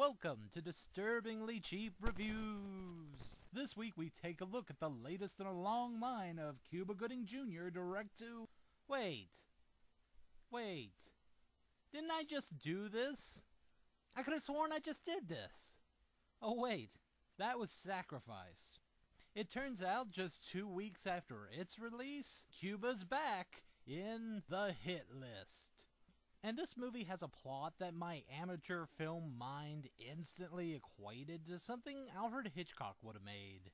Welcome to Disturbingly Cheap Reviews. This week we take a look at the latest in a long line of Cuba Gooding Jr. direct to... Wait. Didn't I just do this? I could have sworn I just did this. Oh wait, that was Sacrifice. It turns out just 2 weeks after its release, Cuba's back in the hit list. And this movie has a plot that my amateur film mind instantly equated to something Alfred Hitchcock would have made.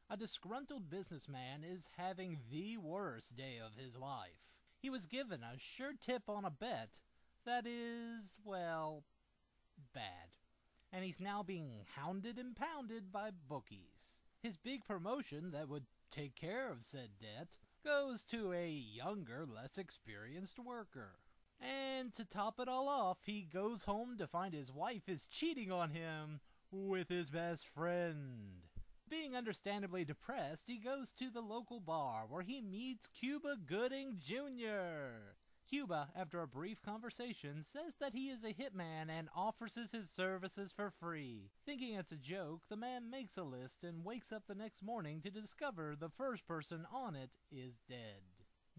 A disgruntled businessman is having the worst day of his life. He was given a sure tip on a bet that is, well, bad. And he's now being hounded and pounded by bookies. His big promotion that would take care of said debt goes to a younger, less experienced worker. And to top it all off, he goes home to find his wife is cheating on him with his best friend. Being understandably depressed, he goes to the local bar where he meets Cuba Gooding Jr. Cuba, after a brief conversation, says that he is a hitman and offers his services for free. Thinking it's a joke, the man makes a list and wakes up the next morning to discover the first person on it is dead.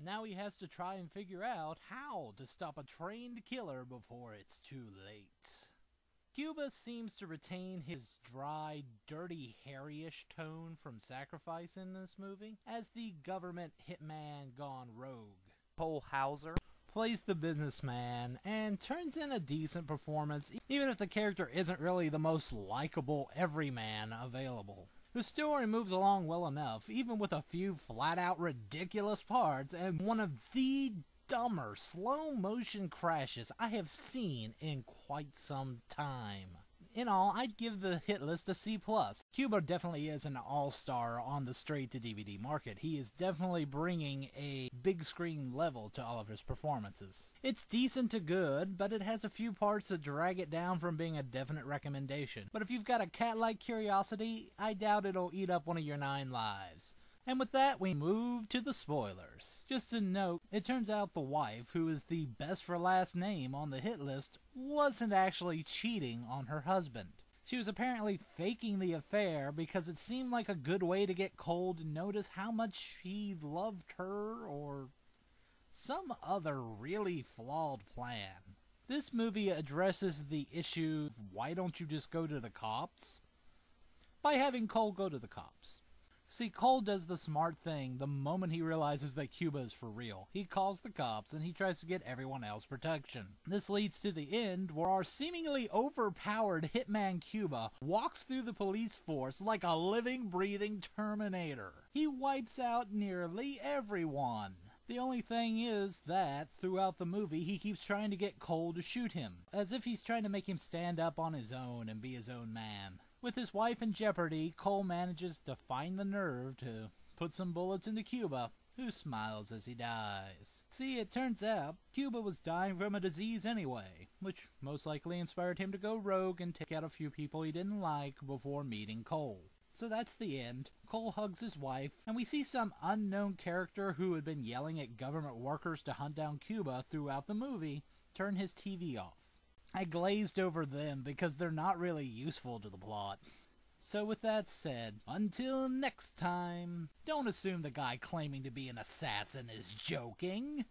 Now he has to try and figure out how to stop a trained killer before it's too late. Cuba seems to retain his dry, dirty, hairy-ish tone from Sacrifice in this movie, as the government hitman gone rogue. Cole Hauser plays the businessman and turns in a decent performance, even if the character isn't really the most likable everyman available. The story moves along well enough, even with a few flat-out ridiculous parts and one of the dumber slow-motion crashes I have seen in quite some time. In all, I'd give the hit list a C+. Cuba definitely is an all-star on the straight-to-DVD market. He is definitely bringing a big-screen level to all of his performances. It's decent to good, but it has a few parts that drag it down from being a definite recommendation. But if you've got a cat-like curiosity, I doubt it'll eat up one of your 9 lives. And with that, we move to the spoilers. Just a note, it turns out the wife, who is the best for last name on the hit list, wasn't actually cheating on her husband. She was apparently faking the affair because it seemed like a good way to get Cole to notice how much he loved her, or some other really flawed plan. This movie addresses the issue of why don't you just go to the cops? By having Cole go to the cops. See, Cole does the smart thing the moment he realizes that Cuba is for real. He calls the cops and he tries to get everyone else protection. This leads to the end where our seemingly overpowered hitman Cuba walks through the police force like a living, breathing Terminator. He wipes out nearly everyone. The only thing is that, throughout the movie, he keeps trying to get Cole to shoot him, as if he's trying to make him stand up on his own and be his own man. With his wife in jeopardy, Cole manages to find the nerve to put some bullets into Cuba, who smiles as he dies. See, it turns out, Cuba was dying from a disease anyway, which most likely inspired him to go rogue and take out a few people he didn't like before meeting Cole. So that's the end. Cole hugs his wife, and we see some unknown character who had been yelling at government workers to hunt down Cuba throughout the movie turn his TV off. I glazed over them because they're not really useful to the plot. So with that said, until next time, don't assume the guy claiming to be an assassin is joking.